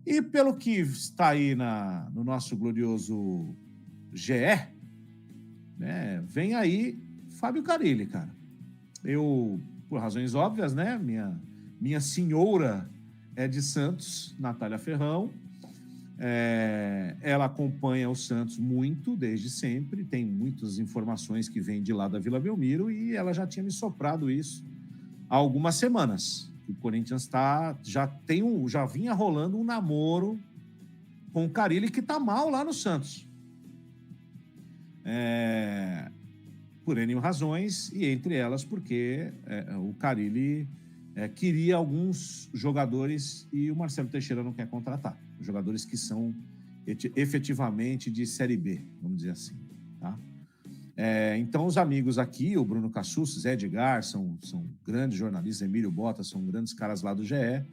E pelo que está aí no nosso glorioso GE, né, vem aí Fábio Carille, cara. Eu, por razões óbvias, né, minha senhora é de Santos, Natália Ferrão. Ela acompanha o Santos muito, desde sempre, tem muitas informações que vêm de lá da Vila Belmiro e ela já tinha me soprado isso há algumas semanas. O Corinthians já vinha rolando um namoro com o Carille, que tá mal lá no Santos. Por N razões, e entre elas porque o Carille queria alguns jogadores e o Marcelo Teixeira não quer contratar. Jogadores que são efetivamente de Série B, vamos dizer assim. Tá? Então, os amigos aqui, o Bruno Cassucci, Zé Edgar, são grandes jornalistas, Emílio Bota, são grandes caras lá do GE,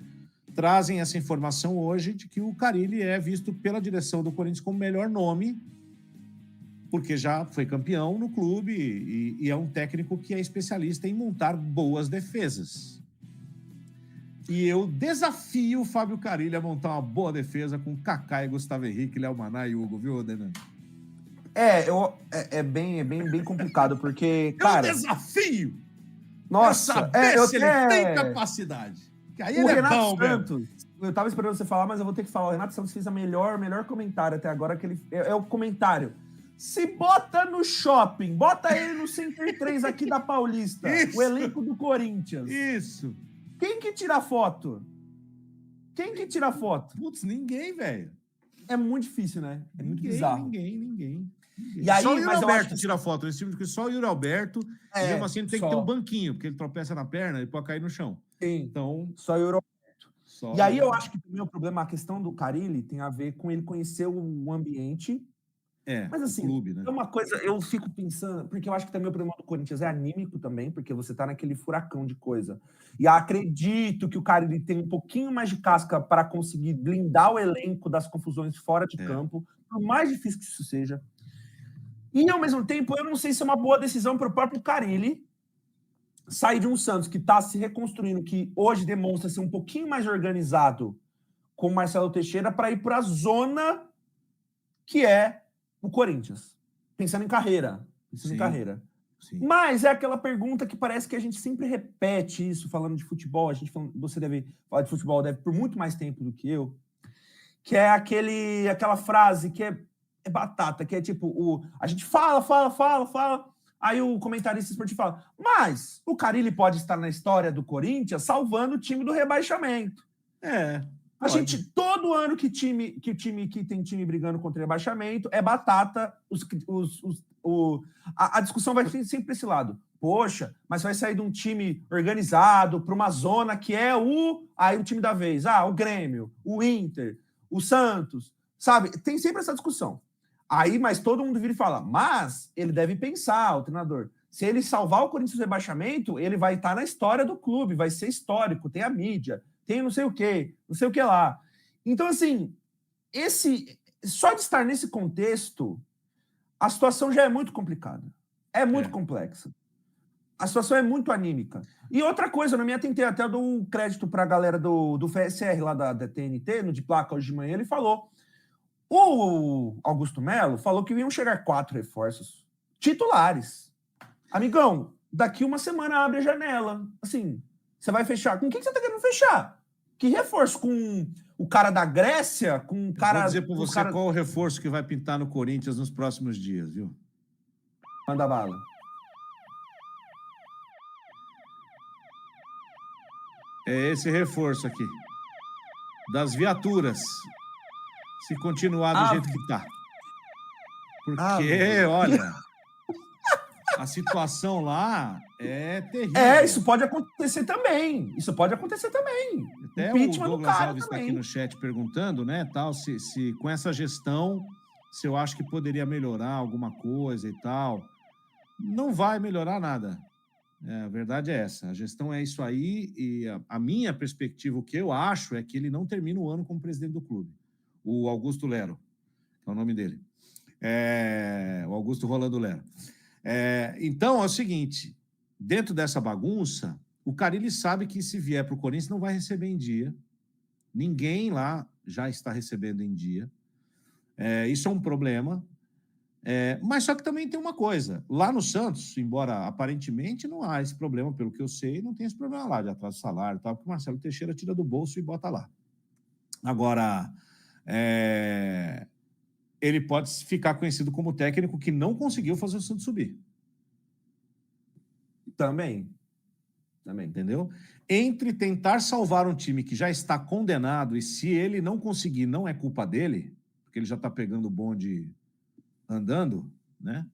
trazem essa informação hoje de que o Carille é visto pela direção do Corinthians como o melhor nome, porque já foi campeão no clube e é um técnico que é especialista em montar boas defesas. E eu desafio o Fábio Carille a montar uma boa defesa com Kaká e Gustavo Henrique, Léo Maná e Hugo, viu, Denan? É bem complicado, porque, cara... Eu desafio! Nossa, saber se ele tem capacidade. Que aí o ele Renato bom, Santos, eu tava esperando você falar, mas eu vou ter que falar. O Renato Santos fez o melhor comentário até agora, que ele é o comentário. Se bota no shopping, bota ele no Center 3 aqui da Paulista, Isso. O elenco do Corinthians. Isso. Quem que tira foto? Putz, ninguém, velho. É muito difícil, né? É muito bizarro. Ninguém. E aí, só o Yuri mas Alberto que... tira foto. Esse time que só o Yuri Alberto. E mesmo assim ele tem que ter um banquinho, porque ele tropeça na perna e pode cair no chão. Sim. Então, só o Yuri Alberto. E aí eu acho que também o problema, a questão do Carille tem a ver com ele conhecer o ambiente. Mas assim, o clube, né? É uma coisa, eu fico pensando, porque eu acho que também o problema do Corinthians é anímico também, porque você tá naquele furacão de coisa. E acredito que o Carille tem um pouquinho mais de casca para conseguir blindar o elenco das confusões fora de campo, por mais difícil que isso seja. E, ao mesmo tempo, eu não sei se é uma boa decisão para o próprio Carille sair de um Santos que está se reconstruindo, que hoje demonstra ser um pouquinho mais organizado com o Marcelo Teixeira, para ir para a zona que é o Corinthians. Pensando em carreira. Sim. Mas é aquela pergunta que parece que a gente sempre repete isso, falando de futebol. Você deve falar de futebol por muito mais tempo do que eu, que é aquela frase que é batata, que é tipo, a gente fala, aí o comentarista esportivo fala, mas o Carille pode estar na história do Corinthians salvando o time do rebaixamento. A gente, todo ano que tem time brigando contra o rebaixamento, é batata, a discussão vai sempre para esse lado. Poxa, mas vai sair de um time organizado para uma zona que é o time da vez. O Grêmio, o Inter, o Santos, sabe? Tem sempre essa discussão. Aí, mas todo mundo vira e fala, mas ele deve pensar, o treinador, se ele salvar o Corinthians do rebaixamento, ele vai estar na história do clube, vai ser histórico, tem a mídia, tem não sei o que lá. Então, assim, só de estar nesse contexto, a situação já é muito complicada. É muito complexa. A situação é muito anímica. E outra coisa, eu não me atentei, até eu dou um crédito para a galera do VSR lá da TNT, no De Placa, hoje de manhã, ele falou. O Augusto Melo falou que iam chegar 4 reforços titulares. Amigão, daqui uma semana abre a janela. Assim, você vai fechar. Com quem você tá querendo fechar? Que reforço? Com o cara da Grécia? Com o cara... Vou dizer para você qual o reforço que vai pintar no Corinthians nos próximos dias, viu? Manda bala. É esse reforço aqui. Das viaturas. Se continuar do jeito que tá. Porque, olha, a situação lá é terrível. Isso pode acontecer também. Até o Douglas Alves está aqui no chat perguntando, né, tal, se com essa gestão, se eu acho que poderia melhorar alguma coisa e tal. Não vai melhorar nada. A verdade é essa. A gestão é isso aí e a minha perspectiva, o que eu acho, é que ele não termina o ano como presidente do clube. O Augusto Lero, que é o nome dele. O Augusto Rolando Lero. Então, é o seguinte, dentro dessa bagunça, o Carille sabe que se vier para o Corinthians não vai receber em dia, Ninguém lá já está recebendo em dia. Isso é um problema. Mas só que também tem uma coisa. Lá no Santos, embora aparentemente não há esse problema, pelo que eu sei, não tem esse problema lá de atraso de salário e tal, porque o Marcelo Teixeira tira do bolso e bota lá. Agora, ele pode ficar conhecido como técnico que não conseguiu fazer o Santos subir. Também. Entendeu? Entre tentar salvar um time que já está condenado e se ele não conseguir, não é culpa dele, porque ele já está pegando o bonde andando, né?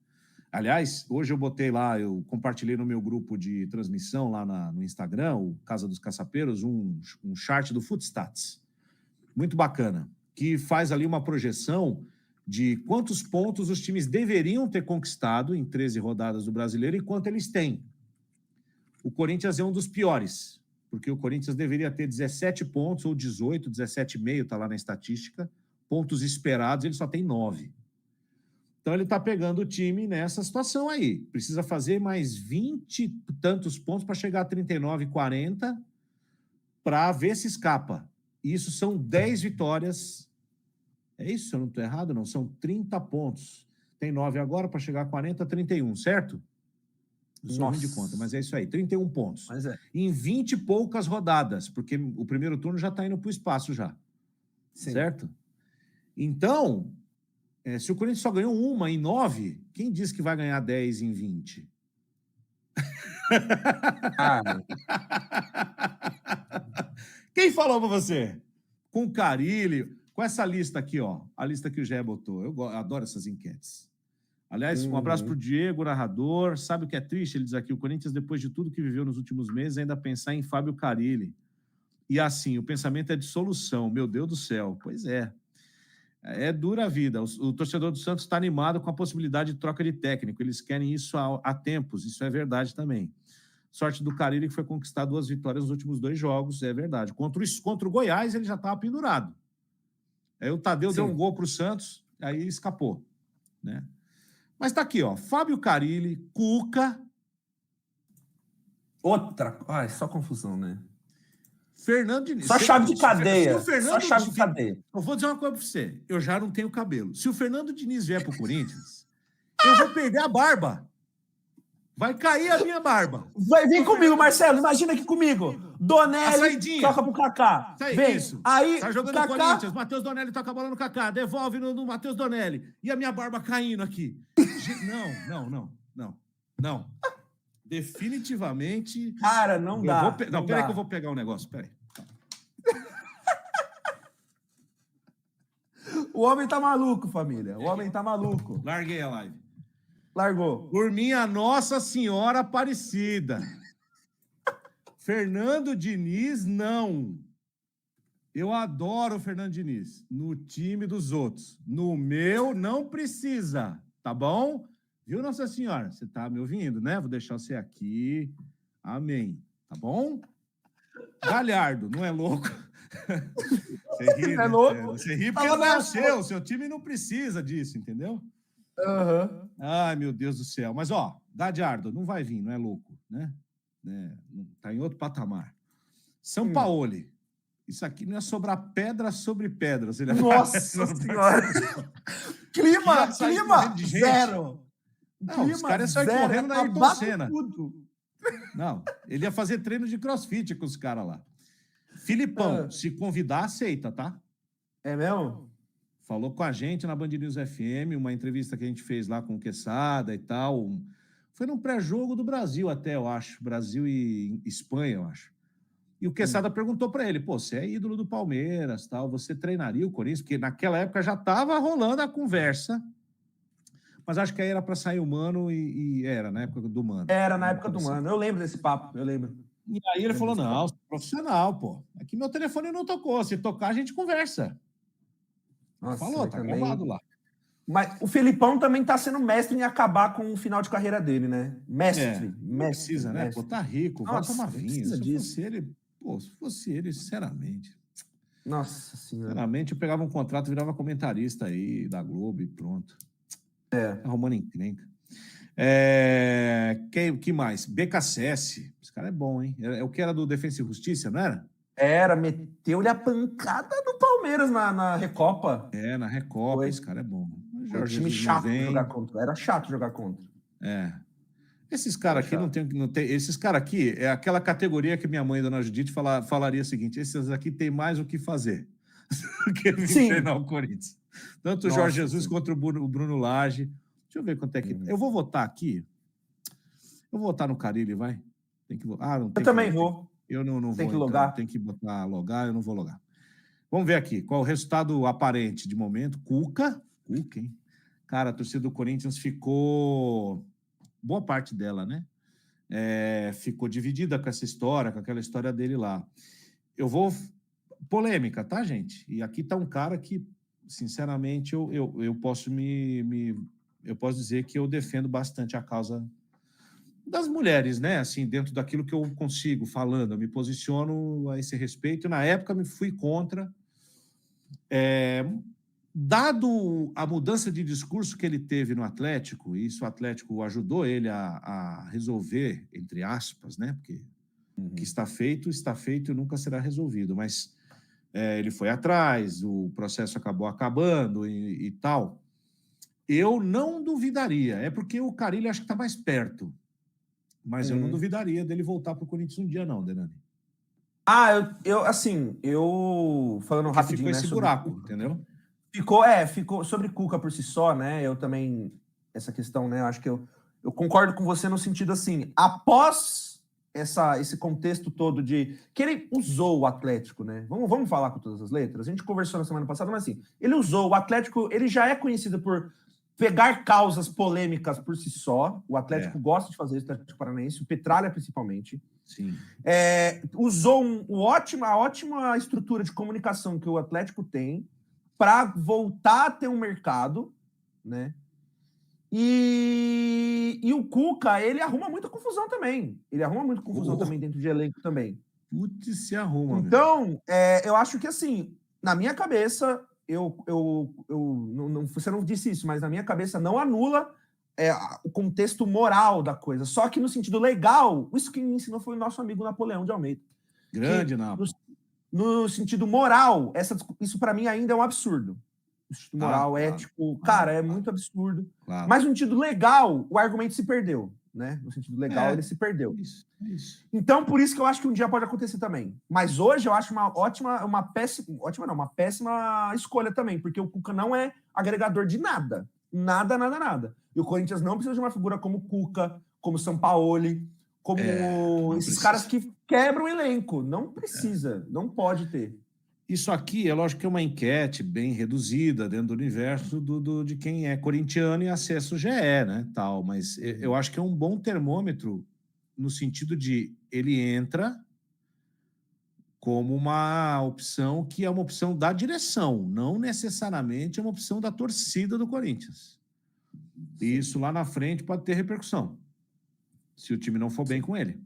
Aliás, hoje eu botei lá, eu compartilhei no meu grupo de transmissão lá no Instagram, o Casa dos Caçapeiros, um chart do Footstats. Muito bacana, que faz ali uma projeção de quantos pontos os times deveriam ter conquistado em 13 rodadas do Brasileiro e quanto eles têm. O Corinthians é um dos piores, porque o Corinthians deveria ter 17 pontos, ou 18, 17,5, está lá na estatística, pontos esperados, ele só tem 9. Então ele está pegando o time nessa situação aí. Precisa fazer mais 20 e tantos pontos para chegar a 39, 40, para ver se escapa. Isso são 10 vitórias. É isso? Eu não estou errado, não? São 30 pontos. Tem 9 agora para chegar a 40, 31, certo? Sou ruim de conta, mas é isso aí, 31 pontos. Em 20 e poucas rodadas, porque o primeiro turno já está indo para o espaço já. Sim. Certo? Então, se o Corinthians só ganhou uma em 9, quem diz que vai ganhar 10 em 20? Quem falou para você? Com o Carille, com essa lista aqui, ó, a lista que o Gé botou. Eu adoro essas enquetes. Aliás, um abraço para o Diego, narrador. Sabe o que é triste? Ele diz aqui, o Corinthians, depois de tudo que viveu nos últimos meses, ainda pensar em Fábio Carille. E assim, o pensamento é de solução. Meu Deus do céu. Pois é. É dura a vida. O torcedor do Santos está animado com a possibilidade de troca de técnico. Eles querem isso há tempos. Isso é verdade também. Sorte do Carille, que foi conquistar 2 vitórias nos últimos 2 jogos. É verdade. Contra o Goiás, ele já estava pendurado. Aí o Tadeu deu um gol para o Santos, aí escapou, né? Mas tá aqui, ó. Fábio Carille, Cuca. Ai, só confusão, né? Fernando Diniz. Só chave de cadeia. Só chave de cadeia. Eu vou dizer uma coisa pra você. Eu já não tenho cabelo. Se o Fernando Diniz vier pro Corinthians, eu vou perder a barba. Vai cair a minha barba. Vem comigo, Marcelo. Imagina aqui comigo. Donelli toca pro Kaká. Vem. Isso. Aí, tá jogando no Corinthians. Matheus Donelli toca a bola no Kaká. Devolve no Matheus Donelli. E a minha barba caindo aqui. Não. Definitivamente. Cara, não dá. Peraí que eu vou pegar um negócio. Peraí. O homem tá maluco, família. O homem tá maluco. Larguei a live. Largou. Por minha Nossa Senhora Aparecida. Fernando Diniz, não. Eu adoro o Fernando Diniz. No time dos outros. No meu, não precisa. Tá bom? Viu, Nossa Senhora? Você tá me ouvindo, né? Vou deixar você aqui. Amém. Tá bom? Galhardo, não é louco? Você ri, né? É louco? Você ri porque não é o seu time não precisa disso, entendeu? Uhum. Ai, meu Deus do céu. Mas, ó, Galhardo, não vai vir, não é louco, né? Tá em outro patamar. São Paulo. Isso aqui não é sobrar pedra sobre pedra. Nossa Senhora! clima zero. Não, os caras saem correndo na Ayrton Senna. Não, ele ia fazer treino de crossfit com os caras lá. Filipão, se convidar, aceita, tá? É mesmo? Falou com a gente na Band News FM, uma entrevista que a gente fez lá com o Quesada e tal. Foi num pré-jogo do Brasil até, eu acho. Brasil e Espanha, eu acho. E o Quesada perguntou para ele, pô, você é ídolo do Palmeiras, tal, você treinaria o Corinthians? Porque naquela época já estava rolando a conversa, mas acho que aí era para sair o Mano e era na época do Mano. Era na época do Mano, eu lembro desse papo, eu lembro. E aí ele falou, não, profissional, pô. Aqui meu telefone não tocou, se tocar a gente conversa. Nossa, falou, tá gravado lá. Mas o Felipão também tá sendo mestre em acabar com o final de carreira dele, né? Mestre. Precisa, né? Pô, tá rico, vai tomar vinho. Se fosse ele, sinceramente. Nossa Senhora. Sinceramente, eu pegava um contrato, virava comentarista aí da Globo e pronto. Arrumando encrenca. Que mais? BKSS. Esse cara é bom, hein? É o que era do Defensa e Justiça, não era? Meteu-lhe a pancada do Palmeiras na Recopa. Na Recopa, Foi. esse cara é bom. O Foi Jorge time Jesus chato não de jogar vem. contra. Era chato jogar contra. Esses caras aqui não tem. Esses caras aqui é aquela categoria que minha mãe, Dona Judite, falaria o seguinte: esses aqui tem mais o que fazer do que vir treinar o Corinthians. Tanto o Jorge Jesus quanto o Bruno Lage. Deixa eu ver quanto é que. Eu vou votar aqui. Eu vou votar no Carille, vai? Tem que votar. Não tem Eu também vou. Eu não Tem vou que logar. Tem que botar logar, eu não vou logar. Vamos ver aqui. Qual o resultado aparente de momento? Cuca, hein? Cara, a torcida do Corinthians ficou. Boa parte dela, né? Ficou dividida com essa história, com aquela história dele lá. Eu vou. Polêmica, tá, gente? E aqui tá um cara que, sinceramente, eu posso eu posso dizer que eu defendo bastante a causa das mulheres, né? Assim, dentro daquilo que eu consigo falando, eu me posiciono a esse respeito. Na época, me fui contra. Dado a mudança de discurso que ele teve no Atlético, e isso o Atlético ajudou ele a resolver, entre aspas, né? Porque o que está feito e nunca será resolvido. Mas ele foi atrás, o processo acabou acabando e tal. Eu não duvidaria. É porque o Carille acho que está mais perto. Mas eu não duvidaria dele voltar para o Corinthians um dia, não, Denani. Falando porque rapidinho, ficou esse sobre buraco, entendeu? Ficou sobre Cuca por si só, né? Eu também, essa questão, né? Acho que eu concordo com você no sentido assim, após esse contexto todo de que ele usou o Atlético, né? Vamos falar com todas as letras? A gente conversou na semana passada, mas assim, ele usou o Atlético, ele já é conhecido por pegar causas polêmicas por si só. O Atlético gosta de fazer isso, o Atlético Paranaense, o Petralha principalmente. Sim. Usou a ótima estrutura de comunicação que o Atlético tem para voltar a ter um mercado, né? E o Cuca, ele arruma muita confusão também. Ele arruma muita confusão também dentro de elenco também. Putz, se arruma. Então, eu acho que assim, na minha cabeça, você não disse isso, mas na minha cabeça não anula o contexto moral da coisa. Só que no sentido legal, isso que me ensinou foi o nosso amigo Napoleão de Almeida. Grande, Napo. No sentido moral, isso para mim ainda é um absurdo. No sentido moral, ético, cara, é muito absurdo. Claro. Mas no sentido legal, o argumento se perdeu, né? No sentido legal, ele se perdeu. Isso. Então, por isso que eu acho que um dia pode acontecer também. Mas hoje eu acho uma péssima escolha também, porque o Cuca não é agregador de nada. Nada. E o Corinthians não precisa de uma figura como Cuca, como Sampaoli, como esses caras que quebram o elenco. Não precisa, não pode ter. Isso aqui é lógico que é uma enquete bem reduzida dentro do universo de quem é corintiano e acessa o GE, né? Tal, mas eu acho que é um bom termômetro no sentido de ele entra como uma opção que é uma opção da direção, não necessariamente é uma opção da torcida do Corinthians. E isso lá na frente pode ter repercussão, se o time não for bem com ele.